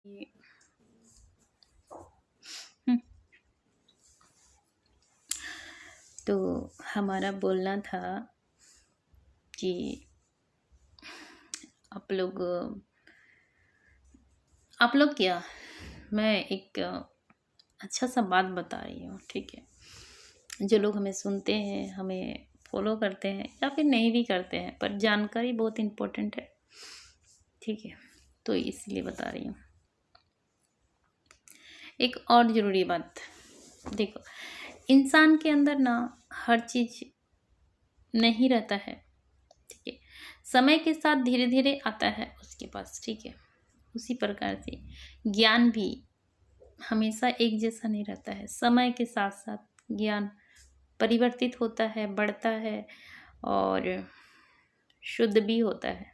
ये हुँ, तो हमारा बोलना था कि आप लोग क्या, मैं एक अच्छा सा बात बता रही हूँ, ठीक है। जो लोग हमें सुनते हैं, हमें फॉलो करते हैं या फिर नहीं भी करते हैं, पर जानकारी बहुत इम्पोर्टेंट है, ठीक है। तो इसलिए बता रही हूँ। एक और ज़रूरी बात, देखो, इंसान के अंदर ना हर चीज़ नहीं रहता है, ठीक है। समय के साथ धीरे धीरे आता है उसके पास, ठीक है। उसी प्रकार से ज्ञान भी हमेशा एक जैसा नहीं रहता है। समय के साथ साथ ज्ञान परिवर्तित होता है, बढ़ता है और शुद्ध भी होता है।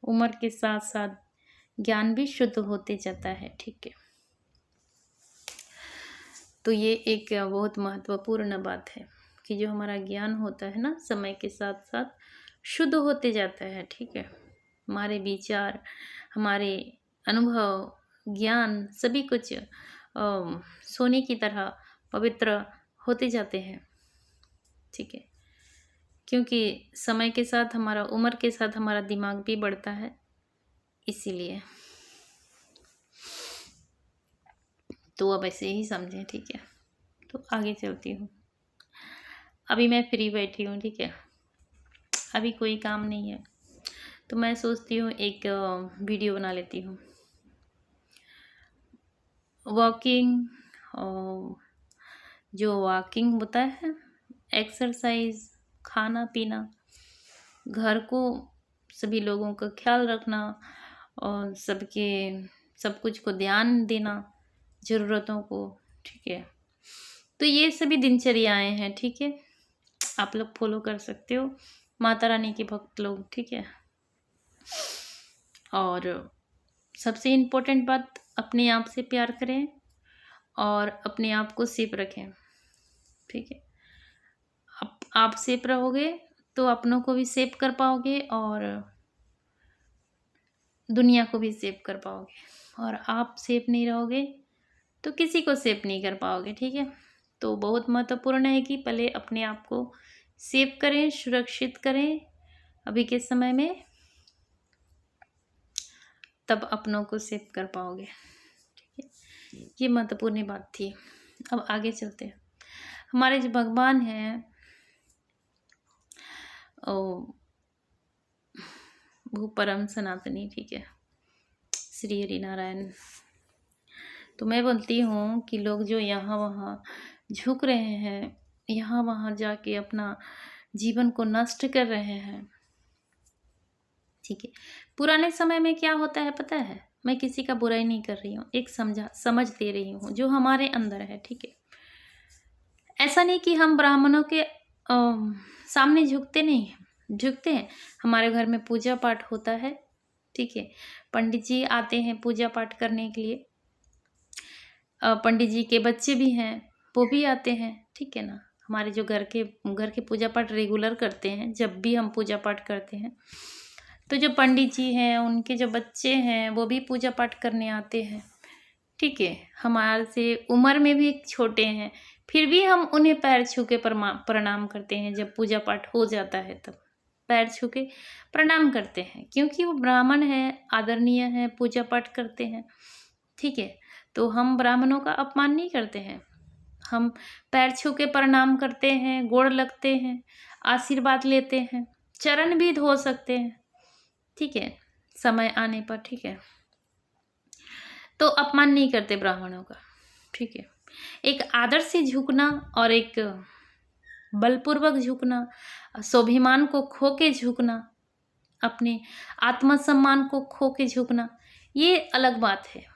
उम्र के साथ साथ ज्ञान भी शुद्ध होते जाता है, ठीक है। तो ये एक बहुत महत्वपूर्ण बात है कि जो हमारा ज्ञान होता है ना, समय के साथ साथ शुद्ध होते जाता है, ठीक है। हमारे विचार, हमारे अनुभव, ज्ञान सभी कुछ सोने की तरह पवित्र होते जाते हैं, ठीक है। क्योंकि समय के साथ हमारा, उम्र के साथ हमारा दिमाग भी बढ़ता है, इसीलिए। तो अब ऐसे ही समझें, ठीक है। तो आगे चलती हूँ। अभी मैं फ्री बैठी हूँ, ठीक है। अभी कोई काम नहीं है, तो मैं सोचती हूँ एक वीडियो बना लेती हूँ। वॉकिंग, जो वॉकिंग होता है, एक्सरसाइज, खाना पीना, घर को, सभी लोगों का ख्याल रखना और सब कुछ को ध्यान देना, ज़रूरतों को, ठीक है। तो ये सभी दिनचर्याएं हैं, ठीक है। आप लोग फॉलो कर सकते हो, माता रानी के भक्त लोग, ठीक है। और सबसे इम्पोर्टेंट बात, अपने आप से प्यार करें और अपने आप को सेफ रखें, ठीक है। आप सेफ रहोगे तो अपनों को भी सेव कर पाओगे और दुनिया को भी सेव कर पाओगे। और आप सेफ नहीं रहोगे तो किसी को सेव नहीं कर पाओगे, ठीक है। तो बहुत महत्वपूर्ण है कि पहले अपने आप को सेव करें, सुरक्षित करें अभी के समय में, तब अपनों को सेव कर पाओगे, ठीक है। ये महत्वपूर्ण बात थी। अब आगे चलते हैं। हमारे जो भगवान हैं, वो परम सनातनी, ठीक है, श्री हरि नारायण। तो मैं बोलती हूँ कि लोग जो यहाँ वहाँ झुक रहे हैं, यहाँ वहाँ जाके अपना जीवन को नष्ट कर रहे हैं, ठीक है। पुराने समय में क्या होता है पता है, मैं किसी का बुराई नहीं कर रही हूँ, एक समझ दे रही हूँ जो हमारे अंदर है, ठीक है। ऐसा नहीं कि हम ब्राह्मणों के सामने झुकते नहीं हैं, झुकते हैं। हमारे घर में पूजा पाठ होता है, ठीक है। पंडित जी आते हैं पूजा पाठ करने के लिए, पंडित जी के बच्चे भी हैं, वो भी आते हैं, ठीक है ना। हमारे जो घर के पूजा पाठ रेगुलर करते हैं, जब भी हम पूजा पाठ करते हैं, तो जो पंडित जी हैं उनके जो बच्चे हैं वो भी पूजा पाठ करने आते हैं, ठीक है। हमारे से उम्र में भी छोटे हैं, फिर भी हम उन्हें पैर छू के प्रणाम करते हैं। जब पूजा पाठ हो जाता है तब पैर छू के प्रणाम करते हैं, क्योंकि वो ब्राह्मण है, आदरणीय है, पूजा पाठ करते हैं, ठीक है। तो हम ब्राह्मणों का अपमान नहीं करते हैं, हम पैर छू के प्रणाम करते हैं, गोड़ लगते हैं, आशीर्वाद लेते हैं, चरण भी धो सकते हैं, ठीक है, समय आने पर, ठीक है। तो अपमान नहीं करते ब्राह्मणों का, ठीक है। एक आदर से झुकना और एक बलपूर्वक झुकना, स्वाभिमान को खो के झुकना, अपने आत्मसम्मान को खो के झुकना, ये अलग बात है,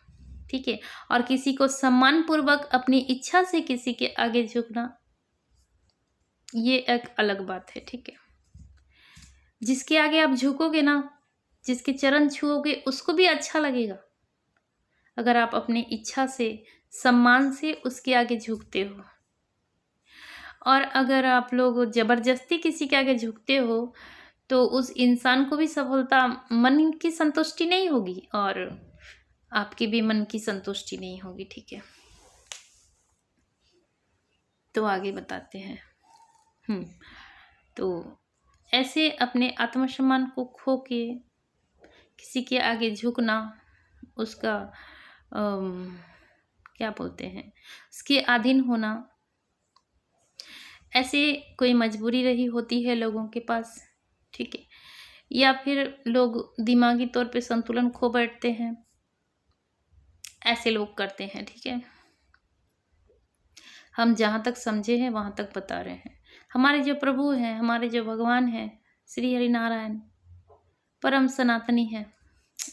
ठीक है। और किसी को सम्मान पूर्वक अपनी इच्छा से किसी के आगे झुकना, ये एक अलग बात है, ठीक है। जिसके आगे आप झुकोगे ना, जिसके चरण छुओगे, उसको भी अच्छा लगेगा अगर आप अपनी इच्छा से, सम्मान से उसके आगे झुकते हो। और अगर आप लोग जबरदस्ती किसी के आगे झुकते हो तो उस इंसान को भी सफलता, मन की संतुष्टि नहीं होगी और आपके भी मन की संतुष्टि नहीं होगी। ठीक है, तो आगे बताते हैं। तो ऐसे अपने आत्मसम्मान को खो के किसी के आगे झुकना, उसका क्या बोलते हैं, उसके अधीन होना, ऐसे कोई मजबूरी रही होती है लोगों के पास। ठीक है, या फिर लोग दिमागी तौर पे संतुलन खो बैठते हैं, ऐसे लोग करते हैं। ठीक है, हम जहाँ तक समझे हैं वहाँ तक बता रहे हैं। हमारे जो प्रभु हैं, हमारे जो भगवान हैं, श्री हरि नारायण परम सनातनी है,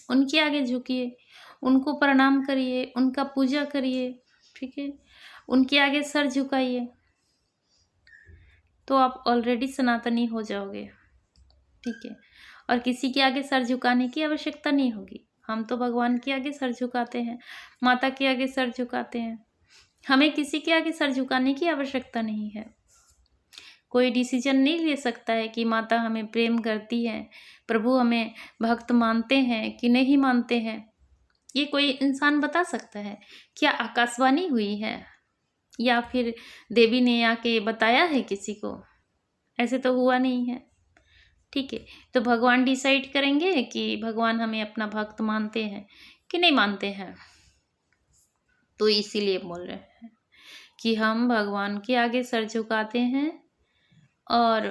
उनके आगे झुकिए, उनको प्रणाम करिए, उनका पूजा करिए। ठीक है, उनके आगे सर झुकाइए, तो आप ऑलरेडी सनातनी हो जाओगे। ठीक है, और किसी के आगे सर झुकाने की आवश्यकता नहीं होगी। हम तो भगवान के आगे सर झुकाते हैं, माता के आगे सर झुकाते हैं, हमें किसी के आगे सर झुकाने की आवश्यकता नहीं है। कोई डिसीजन नहीं ले सकता है कि माता हमें प्रेम करती है, प्रभु हमें भक्त मानते हैं कि नहीं मानते हैं। ये कोई इंसान बता सकता है? क्या आकाशवाणी हुई है या फिर देवी ने आके बताया है किसी को? ऐसे तो हुआ नहीं है। ठीक है, तो भगवान डिसाइड करेंगे कि भगवान हमें अपना भक्त मानते हैं कि नहीं मानते हैं। तो इसीलिए बोल रहे हैं कि हम भगवान के आगे सर झुकाते हैं और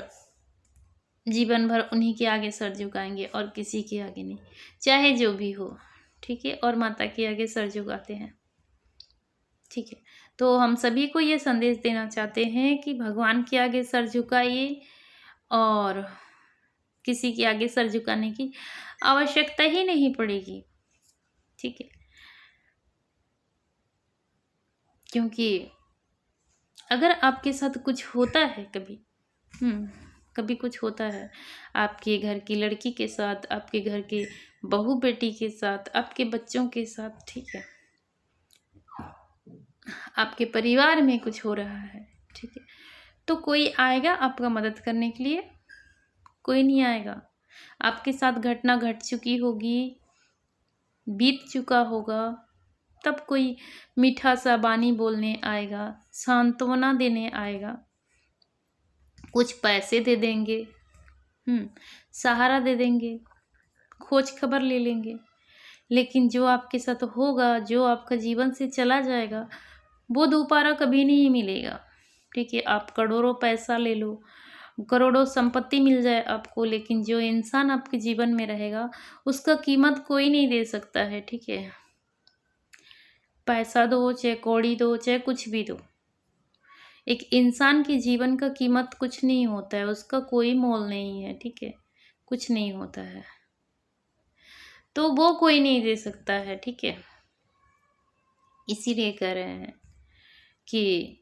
जीवन भर उन्हीं के आगे सर झुकाएंगे और किसी के आगे नहीं, चाहे जो भी हो। ठीक है, और माता के आगे सर झुकाते हैं। ठीक है, तो हम सभी को ये संदेश देना चाहते हैं कि भगवान के आगे सर झुकाइए और किसी के आगे सर झुकाने की आवश्यकता ही नहीं पड़ेगी। ठीक है, क्योंकि अगर आपके साथ कुछ होता है कभी कुछ होता है आपके घर की लड़की के साथ, आपके घर के बहू बेटी के साथ, आपके बच्चों के साथ, ठीक है, आपके परिवार में कुछ हो रहा है, ठीक है, तो कोई आएगा आपका मदद करने के लिए? कोई नहीं आएगा। आपके साथ घटना घट चुकी होगी, बीत चुका होगा, तब कोई मीठा सा बानी बोलने आएगा, सांत्वना देने आएगा, कुछ पैसे दे देंगे, सहारा दे देंगे, खोज खबर ले लेंगे। लेकिन जो आपके साथ होगा, जो आपका जीवन से चला जाएगा, वो दोबारा कभी नहीं मिलेगा। ठीक है, आप करोड़ों पैसा ले लो, करोड़ों संपत्ति मिल जाए आपको, लेकिन जो इंसान आपके जीवन में रहेगा उसका कीमत कोई नहीं दे सकता है। ठीक है, पैसा दो चाहे कौड़ी दो चाहे कुछ भी दो, एक इंसान के जीवन का कीमत कुछ नहीं होता है, उसका कोई मोल नहीं है। ठीक है, कुछ नहीं होता है, तो वो कोई नहीं दे सकता है। ठीक है, इसीलिए कह रहे हैं कि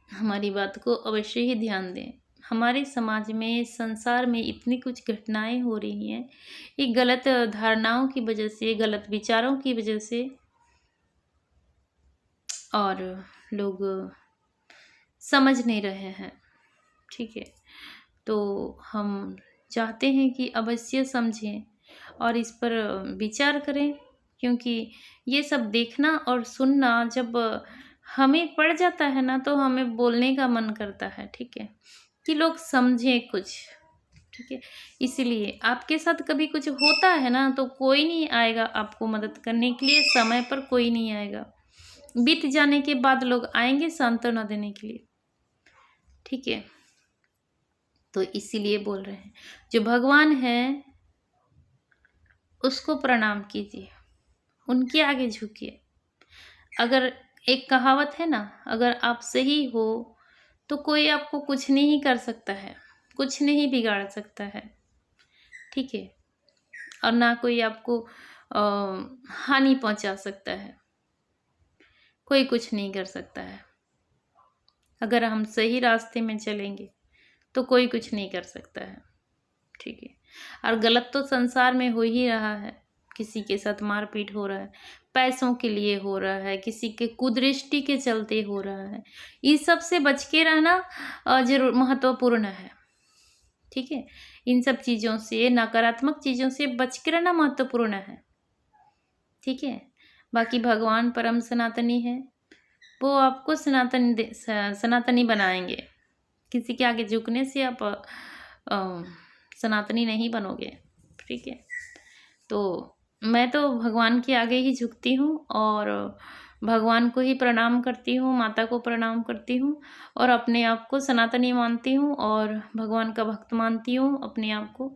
हमारी बात को अवश्य ही ध्यान दें। हमारे समाज में, संसार में इतनी कुछ घटनाएं हो रही हैं, ये गलत धारणाओं की वजह से, गलत विचारों की वजह से, और लोग समझ नहीं रहे हैं। ठीक है, तो हम चाहते हैं कि अवश्य समझें और इस पर विचार करें, क्योंकि ये सब देखना और सुनना जब हमें पड़ जाता है ना, तो हमें बोलने का मन करता है। ठीक है, कि लोग समझें कुछ। ठीक है, इसलिए आपके साथ कभी कुछ होता है ना, तो कोई नहीं आएगा आपको मदद करने के लिए, समय पर कोई नहीं आएगा। बीत जाने के बाद लोग आएंगे सांत्वना देने के लिए। ठीक है, तो इसीलिए बोल रहे हैं, जो भगवान है उसको प्रणाम कीजिए, उनके आगे झुकिए। अगर एक कहावत है ना, अगर आप सही हो तो कोई आपको कुछ नहीं कर सकता है, कुछ नहीं बिगाड़ सकता है। ठीक है, और ना कोई आपको हानि पहुंचा सकता है, कोई कुछ नहीं कर सकता है। अगर हम सही रास्ते में चलेंगे तो कोई कुछ नहीं कर सकता है। ठीक है, और गलत तो संसार में हो ही रहा है, किसी के साथ मारपीट हो रहा है, पैसों के लिए हो रहा है, किसी के कुदृष्टि के चलते हो रहा है। इस सब से बच के रहना जरूर महत्वपूर्ण है। ठीक है, इन सब चीज़ों से, नकारात्मक चीज़ों से बच के रहना महत्वपूर्ण है। ठीक है। बाकी भगवान परम सनातनी है, वो आपको सनातनी बनाएंगे। किसी के आगे झुकने से आप सनातनी नहीं बनोगे, ठीक है। तो मैं तो भगवान के आगे ही झुकती हूँ और भगवान को ही प्रणाम करती हूँ, माता को प्रणाम करती हूँ और अपने आप को सनातनी मानती हूँ और भगवान का भक्त मानती हूँ अपने आप को,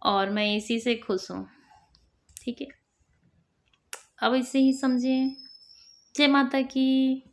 और मैं इसी से खुश हूँ, ठीक है। अब इसे ही समझें। जय माता की।